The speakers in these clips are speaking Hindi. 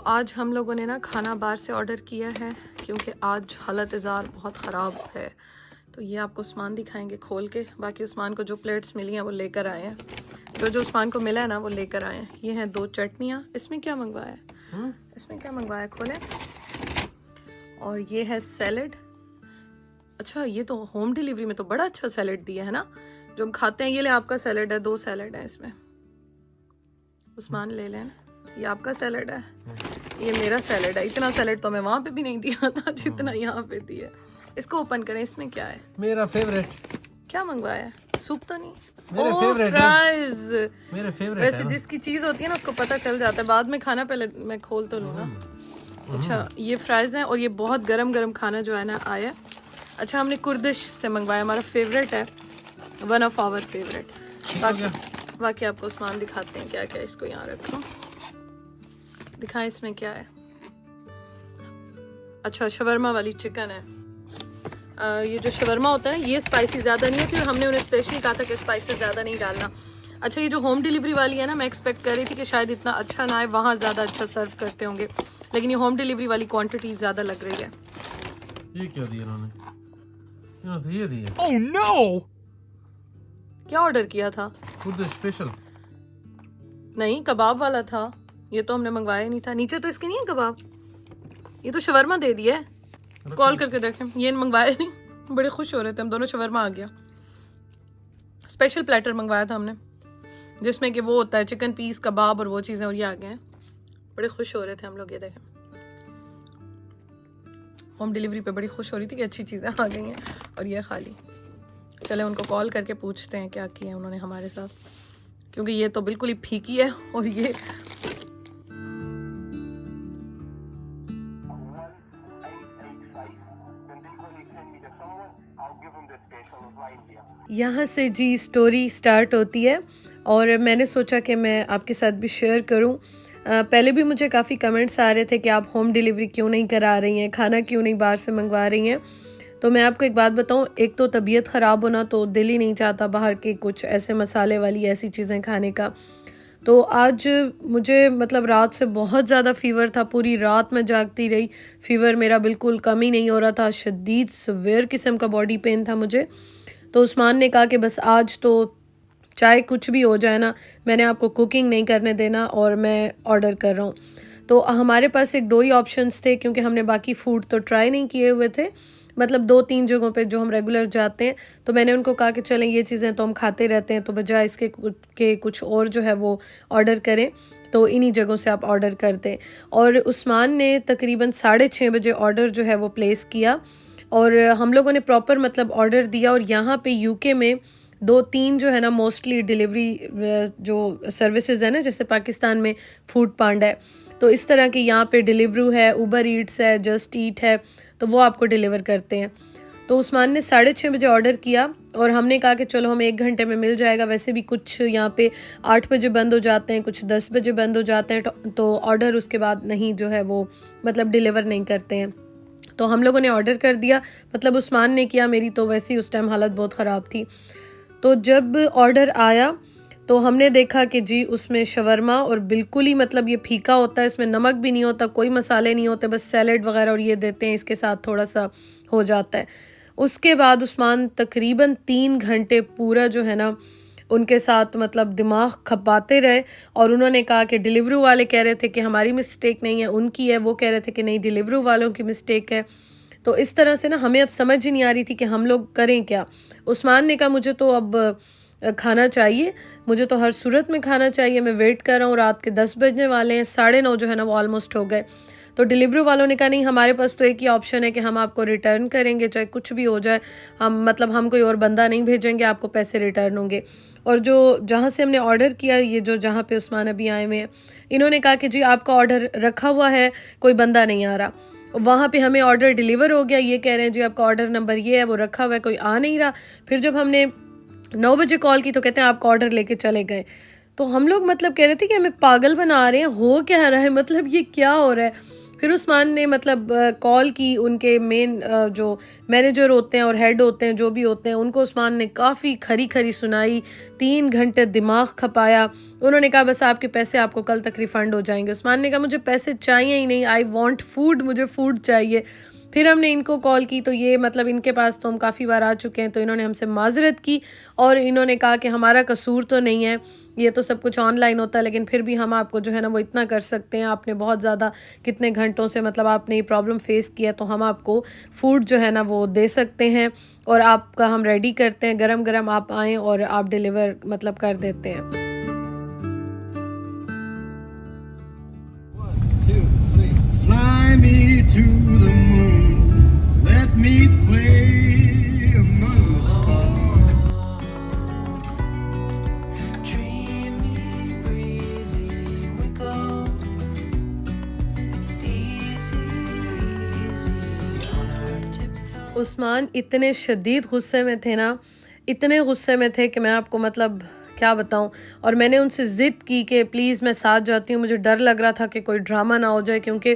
आज हम लोगों ने ना खाना बाहर से ऑर्डर किया है क्योंकि आज हालत ज़ार बहुत ख़राब है। तो ये आपको उस्मान दिखाएंगे खोल के। बाकी उस्मान को जो प्लेट्स मिली हैं वो लेकर आए हैं, जो उस्मान को मिला है ना वो लेकर आए हैं। ये हैं 2 चटनियाँ। इसमें क्या मंगवाया है? इसमें क्या मंगवाया खोलें। और ये है सैलड। अच्छा, ये तो होम डिलीवरी में तो बड़ा अच्छा सैलड दिया है ना, जो हम खाते हैं। ये ले आपका सैलड है, 2 सैलड है इसमें। उस्मान ले लें, ये आपका सैलड है, ये मेरा सैलड है। इतना सैलड तो मैं वहाँ पे भी नहीं दिया था जितना यहाँ पे दिया। इसको ओपन करें, इसमें क्या है? मेरा फेवरेट। क्या मंगवाया है? सूप तो नहीं? मेरे फेवरेट फ्राइज। मेरे फेवरेट वैसे है जिसकी चीज होती है ना उसको पता चल जाता है, बाद में खाना पहले मैं खोल तो लूँ ना। अच्छा, ये फ्राइज हैं और ये बहुत गरम गरम खाना जो है ना आया। अच्छा, हमने कुर्दिश से मंगवाया, हमारा फेवरेट है, वन ऑफ आवर फेवरेट। बाकी आपको उस्मान दिखाते हैं क्या क्या। इसको यहाँ रखो, दिखाएं इसमें क्या है। अच्छा, शवरमा वाली चिकन है। ये जो शवरमा होता है ये स्पाइसी ज़्यादा नहीं है, क्योंकि हमने उन्हें स्पेशली कहा था कि स्पाइसेस ज़्यादा नहीं डालना। अच्छा, ये जो होम डिलीवरी वाली है ना, मैं एक्सपेक्ट कर रही थी कि शायद इतना अच्छा ना आए, वहाँ ज़्यादा अच्छा सर्व करते होंगे, लेकिन ये होम डिलीवरी वाली क्वांटिटी ज़्यादा लग रही है। ये क्या दिया इन्होंने? तो ये दिया। Oh no! क्या ऑर्डर किया था? खुद स्पेशल नहीं, कबाब वाला था। ये तो हमने मंगवाया नहीं था। नीचे तो इसके नहीं है कबाब, ये तो शवरमा दे दिया है। कॉल करके देखें, ये मंगवाया नहीं। बड़े खुश हो रहे थे हम दोनों, शवरमा आ गया। स्पेशल प्लेटर मंगवाया था हमने, जिसमें कि वो होता है चिकन पीस, कबाब और वो चीज़ें, और ये आ गए हैं। बड़े खुश हो रहे थे हम लोग। ये देखें, होम डिलीवरी पे बड़ी खुश हो रही थी कि अच्छी चीज़ें आ गई हैं, और ये खाली। चले उनको कॉल करके पूछते हैं क्या किया उन्होंने हमारे साथ, क्योंकि ये तो बिल्कुल ही फीकी है। और ये यहाँ से जी स्टोरी स्टार्ट होती है, और मैंने सोचा कि मैं आपके साथ भी शेयर करूँ। पहले भी मुझे काफ़ी कमेंट्स आ रहे थे कि आप होम डिलीवरी क्यों नहीं करा रही हैं, खाना क्यों नहीं बाहर से मंगवा रही हैं। तो मैं आपको एक बात बताऊं, एक तो तबीयत ख़राब होना, तो दिल ही नहीं चाहता बाहर के कुछ ऐसे मसाले वाली ऐसी चीज़ें खाने का। तो आज मुझे मतलब रात से बहुत ज़्यादा फ़ीवर था, पूरी रात मैं जागती रही। फ़ीवर मेरा बिल्कुल कम ही नहीं हो रहा था, शदीद सवेयर किस्म का बॉडी पेन था मुझे। तो उस्मान ने कहा कि बस आज तो चाहे कुछ भी हो जाए ना, मैंने आपको कुकिंग नहीं करने देना और मैं ऑर्डर कर रहा हूँ। तो हमारे पास एक 2 ही ऑप्शंस थे, क्योंकि हमने बाकी फ़ूड तो ट्राई नहीं किए हुए थे, मतलब 2-3 जगहों पे जो हम रेगुलर जाते हैं। तो मैंने उनको कहा कि चलें, ये चीज़ें तो हम खाते रहते हैं, तो बजाय इसके के कुछ और जो है वो ऑर्डर करें, तो इन्हीं जगहों से आप ऑर्डर कर दें। और उस्मान ने तकरीबन 6:30 बजे ऑर्डर जो है वो प्लेस किया, और हम लोगों ने प्रॉपर मतलब ऑर्डर दिया। और यहाँ पे यूके में 2-3 जो है ना मोस्टली डिलीवरी जो सर्विसेज है ना, जैसे पाकिस्तान में फूड पांडा है, तो इस तरह की यहाँ पे डिलीवरू है, उबर ईट्स है, जस्ट ईट है, तो वो आपको डिलीवर करते हैं। तो उस्मान ने 6:30 बजे ऑर्डर किया, और हमने कहा कि चलो हमें 1 घंटे में मिल जाएगा। वैसे भी कुछ यहाँ पे 8 बजे बंद हो जाते हैं, कुछ 10 बजे बंद हो जाते हैं, तो ऑर्डर उसके बाद नहीं जो है वो मतलब डिलीवर नहीं करते हैं। तो हम लोगों ने ऑर्डर कर दिया, मतलब उस्मान ने किया, मेरी तो वैसे ही उस टाइम हालत बहुत ख़राब थी। तो जब ऑर्डर आया तो हमने देखा कि जी उसमें शवरमा, और बिल्कुल ही मतलब ये फीका होता है, इसमें नमक भी नहीं होता, कोई मसाले नहीं होते, बस सैलड वगैरह और ये देते हैं, इसके साथ थोड़ा सा हो जाता है। उसके बाद उस्मान तकरीबन 3 घंटे पूरा जो है ना उनके साथ मतलब दिमाग खपाते रहे, और उन्होंने कहा कि डिलीवरी वाले कह रहे थे कि हमारी मिस्टेक नहीं है, उनकी है। वो कह रहे थे कि नहीं, डिलीवरी वालों की मिस्टेक है। तो इस तरह से ना हमें अब समझ ही नहीं आ रही थी कि हम लोग करें क्या। उस्मान ने कहा मुझे तो अब खाना चाहिए, मुझे तो हर सूरत में खाना चाहिए, मैं वेट कर रहा हूँ, रात के 10 बजने वाले हैं, 9:30 जो है ना वो ऑलमोस्ट हो गए। तो डिलीवरी वालों ने कहा नहीं, हमारे पास तो एक ही ऑप्शन है कि हम आपको रिटर्न करेंगे, चाहे कुछ भी हो जाए, हम मतलब हम कोई और बंदा नहीं भेजेंगे, आपको पैसे रिटर्न होंगे। और जो जहाँ से हमने ऑर्डर किया, ये जो जहाँ पे उस्मान अभी आए हुए हैं, इन्होंने कहा कि जी आपका ऑर्डर रखा हुआ है, कोई बंदा नहीं आ रहा। वहाँ पे हमें ऑर्डर डिलीवर हो गया, ये कह रहे हैं जी आपका ऑर्डर नंबर ये है, वो रखा हुआ है, कोई आ नहीं रहा। फिर जब हमने 9 बजे कॉल की तो कहते हैं आपका ऑर्डर लेके चले गए। तो हम लोग मतलब कह रहे थे कि हमें पागल बना रहे हैं, हो क्या रहा है, मतलब ये क्या हो रहा है। फिर उस्मान ने मतलब कॉल की उनके मेन जो मैनेजर होते हैं और हेड होते हैं, जो भी होते हैं, उनको उस्मान ने काफ़ी खरी-खरी सुनाई, 3 घंटे दिमाग खपाया। उन्होंने कहा बस आपके पैसे आपको कल तक रिफ़ंड हो जाएँगे। उस्मान ने कहा मुझे पैसे चाहिए ही नहीं, आई वांट फूड, मुझे फूड चाहिए। फिर हमने इनको कॉल की तो ये मतलब इनके पास तो हम काफ़ी बार आ चुके हैं, तो इन्होंने हमसे माज़रत की और इन्होंने कहा कि हमारा कसूर तो नहीं है, ये तो सब कुछ ऑनलाइन होता है, लेकिन फिर भी हम आपको जो है ना वो इतना कर सकते हैं। आपने बहुत ज़्यादा कितने घंटों से मतलब आपने ये प्रॉब्लम फ़ेस किया, तो हम आपको फ़ूड जो है ना वो दे सकते हैं और आपका हम रेडी करते हैं, गरम-गरम आप आएँ और आप डिलीवर मतलब कर देते हैं। 1, 2, 3. Fly me to the moon, let me play among the stars. Dreamy, breezy, we go easy, easy on our tiptoes. Usman इतने शदीद गुस्से में थे ना, इतने गुस्से में थे कि मैं आपको मतलब क्या बताऊँ। और मैंने उनसे ज़िद की कि प्लीज़ मैं साथ जाती हूँ, मुझे डर लग रहा था कि कोई ड्रामा ना हो जाए, क्योंकि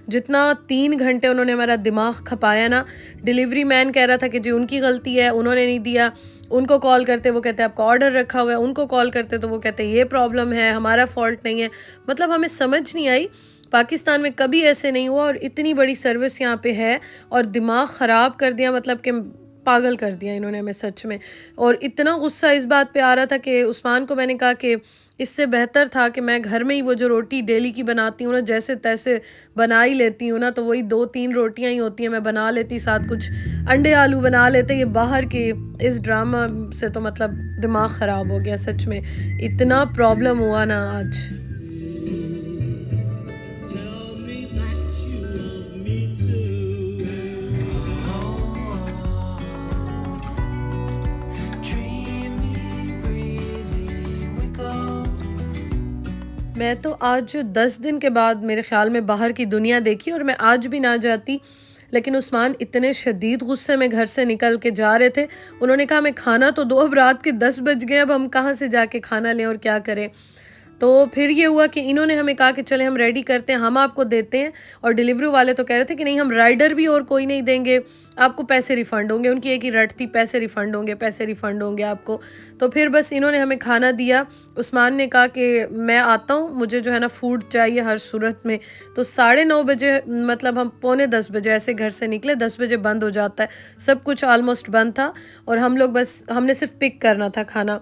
जितना 3 घंटे उन्होंने हमारा दिमाग खपाया ना, डिलीवरी मैन कह रहा था कि जी उनकी गलती है, उन्होंने नहीं दिया। उनको कॉल करते वो कहते हैं आपका ऑर्डर रखा हुआ है, उनको कॉल करते तो वो कहते हैं ये प्रॉब्लम है, हमारा फ़ॉल्ट नहीं है। मतलब हमें समझ नहीं आई, पाकिस्तान में कभी ऐसे नहीं हुआ और इतनी बड़ी सर्विस यहाँ पे है और दिमाग ख़राब कर दिया, मतलब कि पागल कर दिया इन्होंने हमें सच में। और इतना गुस्सा इस बात पे आ रहा था कि उस्मान को मैंने कहा कि इससे बेहतर था कि मैं घर में ही वो जो रोटी डेली की बनाती हूँ ना, जैसे तैसे बना ही लेती हूँ ना, तो वही 2-3 रोटियाँ ही होती हैं, मैं बना लेती, साथ कुछ अंडे आलू बना लेते। ये बाहर के इस ड्रामा से तो मतलब दिमाग ख़राब हो गया सच में, इतना प्रॉब्लम हुआ ना आज। Tell me that you love me too. Dreamy, breezy, we go. मैं तो आज 10 दिन के बाद मेरे ख़्याल में बाहर की दुनिया देखी और मैं आज भी ना जाती, लेकिन उस्मान इतने शदीद गुस्से में घर से निकल के जा रहे थे। उन्होंने कहा हमें खाना तो दो, अब रात के 10 बज गए, अब हम कहाँ से जाके खाना लें और क्या करें। तो फिर ये हुआ कि इन्होंने हमें कहा कि चले हम रेडी करते हैं, हम आपको देते हैं। और डिलीवरी वाले तो कह रहे थे कि नहीं हम राइडर भी और कोई नहीं देंगे, आपको पैसे रिफ़ंड होंगे। उनकी एक ही रट थी, पैसे रिफ़ंड होंगे, पैसे रिफ़ंड होंगे आपको। तो फिर बस इन्होंने हमें खाना दिया। उस्मान ने कहा कि मैं आता हूँ, मुझे जो है ना फ़ूड चाहिए हर सूरत में। तो 9:30 बजे मतलब हम पौने 10 बजे ऐसे घर से निकले, 10 बजे बंद हो जाता है, सब कुछ ऑलमोस्ट बंद था और हम लोग बस हमने सिर्फ पिक करना था खाना।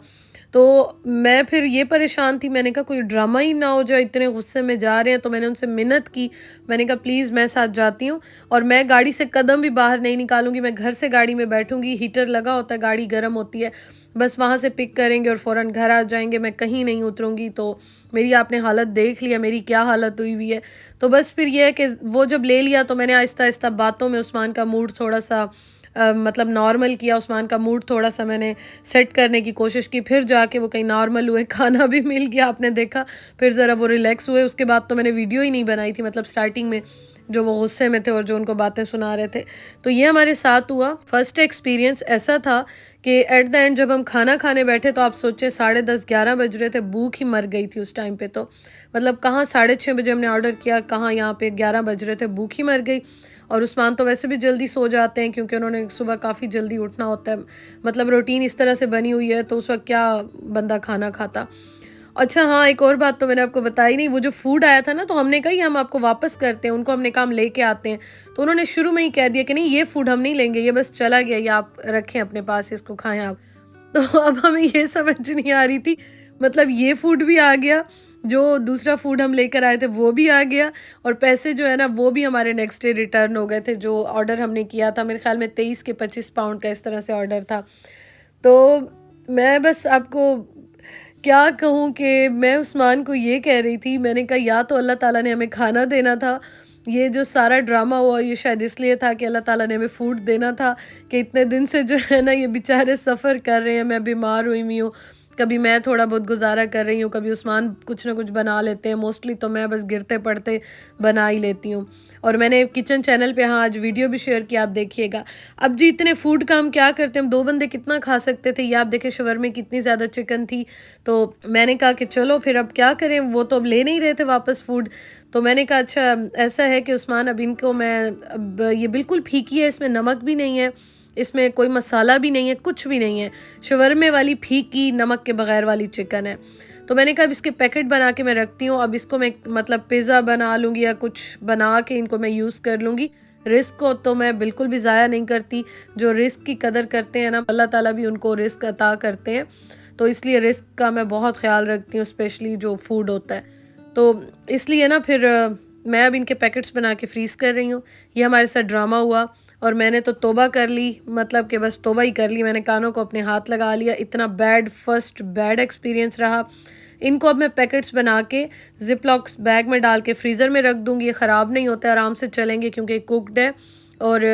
तो मैं फिर ये परेशान थी, मैंने कहा कोई ड्रामा ही ना हो जाए, इतने गुस्से में जा रहे हैं। तो मैंने उनसे मिन्नत की, मैंने कहा प्लीज़ मैं साथ जाती हूँ और मैं गाड़ी से कदम भी बाहर नहीं निकालूंगी, मैं घर से गाड़ी में बैठूंगी, हीटर लगा होता है, गाड़ी गर्म होती है, बस वहाँ से पिक करेंगे और फ़ौरन घर आ जाएंगे, मैं कहीं नहीं उतरूंगी। तो मेरी आपने हालत देख लिया, मेरी क्या हालत हुई हुई है। तो बस फिर ये है कि वो जब ले लिया तो मैंने आहिस्ता आहिस्ता बातों में उस्मान का मूड थोड़ा सा मतलब नॉर्मल किया, उस्मान का मूड थोड़ा-सा मैंने सेट करने की कोशिश की, फिर जाके वो कहीं नॉर्मल हुए, खाना भी मिल गया आपने देखा, फिर ज़रा वो रिलैक्स हुए। उसके बाद तो मैंने वीडियो ही नहीं बनाई थी, मतलब स्टार्टिंग में जो वो गुस्से में थे और जो उनको बातें सुना रहे थे। तो ये हमारे साथ हुआ। फर्स्ट एक्सपीरियंस ऐसा था कि एट द एंड जब हम खाना खाने बैठे तो आप सोचिए 10:30-11 बज रहे थे, भूख ही मर गई थी उस टाइम पे तो। मतलब कहाँ 6:30 बजे हमने ऑर्डर किया, कहाँ यहाँ पे 11 बज रहे थे, भूख ही मर गई। और उस्मान तो वैसे भी जल्दी सो जाते हैं क्योंकि उन्होंने सुबह काफ़ी जल्दी उठना होता है, मतलब रूटीन इस तरह से बनी हुई है, तो उस वक़्त क्या बंदा खाना खाता। अच्छा हाँ, एक और बात तो मैंने आपको बताई नहीं, वो जो फूड आया था ना तो हमने कहा ये हम आपको वापस करते हैं, उनको हमने कहा हम लेके आते हैं। तो उन्होंने शुरू में ही कह दिया कि नहीं ये फूड हम नहीं लेंगे, ये बस चला गया, ये आप रखें अपने पास, इसको खाएँ आप। तो अब हमें ये समझ नहीं आ रही थी, मतलब ये फूड भी आ गया, जो दूसरा फूड हम लेकर आए थे वो भी आ गया और पैसे जो है ना वो भी हमारे नेक्स्ट डे रिटर्न हो गए थे। जो ऑर्डर हमने किया था मेरे ख़्याल में 23 के 25 पाउंड का इस तरह से ऑर्डर था। तो मैं बस आपको क्या कहूँ कि मैं उस्मान को ये कह रही थी, मैंने कहा या तो अल्लाह ताला ने हमें खाना देना था, ये जो सारा ड्रामा हुआ ये शायद इसलिए था कि अल्लाह ताला ने हमें फूड देना था कि इतने दिन से जो है ना ये बेचारे सफ़र कर रहे हैं, मैं बीमार हुई हुई हूँ, कभी मैं थोड़ा बहुत गुजारा कर रही हूँ, कभी उस्मान कुछ ना कुछ बना लेते हैं, मोस्टली तो मैं बस गिरते पड़ते बना ही लेती हूँ। और मैंने किचन चैनल पे हाँ आज वीडियो भी शेयर किया, आप देखिएगा। अब जी इतने फूड का हम क्या करते हैं, हम 2 बंदे कितना खा सकते थे, ये आप देखें शवरमे कितनी ज़्यादा चिकन थी। तो मैंने कहा कि चलो फिर अब क्या करें, वो तो अब ले नहीं रहे थे वापस फूड। तो मैंने कहा अच्छा ऐसा है कि उस्मान अब इनको मैं अब ये बिल्कुल फीकी है, इसमें नमक भी नहीं है, इसमें कोई मसाला भी नहीं है, कुछ भी नहीं है, शवरमे वाली फीकी नमक के बगैर वाली चिकन है। तो मैंने कहा अब इसके पैकेट बना के मैं रखती हूँ, अब इसको मैं मतलब पिज़्ज़ा बना लूँगी या कुछ बना के इनको मैं यूज़ कर लूँगी। रिस्क को तो मैं बिल्कुल भी ज़ाया नहीं करती, जो रिस्क की कदर करते हैं ना अल्लाह ताला भी उनको रिस्क अता करते हैं, तो इसलिए रिस्क का मैं बहुत ख्याल रखती हूँ, स्पेशली जो फूड होता है। तो इसलिए ना फिर मैं अब इनके पैकेट्स बना के फ्रीज़ कर रही हूँ। ये हमारे साथ ड्रामा हुआ और मैंने तो तौबा कर ली, मतलब कि बस तौबा ही कर ली, मैंने कानों को अपने हाथ लगा लिया। इतना फर्स्ट बैड एक्सपीरियंस रहा। इनको अब मैं पैकेट्स बना के ज़िप-लॉक्स बैग में डाल के फ्रीज़र में रख दूँगी, ये ख़राब नहीं होते, आराम से चलेंगे क्योंकि कुक्ड है और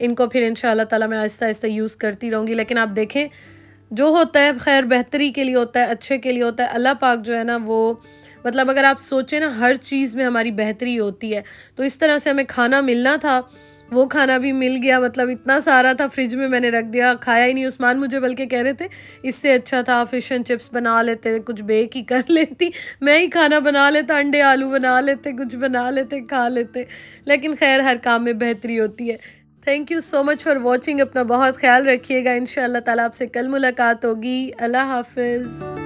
इनको फिर इंशाअल्लाह ताला मैं आहिस्ता-आहिस्ता यूज़ करती रहूँगी। लेकिन आप देखें जो होता है खैर बेहतरी के लिए होता है, अच्छे के लिए होता है। अल्लाह पाक जो है ना वो मतलब अगर आप सोचें ना हर चीज़ में हमारी बेहतरी होती है। तो इस तरह से हमें खाना मिलना था, वो खाना भी मिल गया, मतलब इतना सारा था फ्रिज में मैंने रख दिया, खाया ही नहीं। उस्मान मुझे बल्कि कह रहे थे इससे अच्छा था फ़िश एंड चिप्स बना लेते, कुछ बेक ही कर लेती, मैं ही खाना बना लेता, अंडे आलू बना लेते, कुछ बना लेते, खा लेते। लेकिन खैर हर काम में बेहतरी होती है। Thank you so much for watching. अपना बहुत ख्याल रखिएगा। इंशाअल्लाह ताला आपसे कल मुलाकात होगी। अल्लाह हाफ़िज़।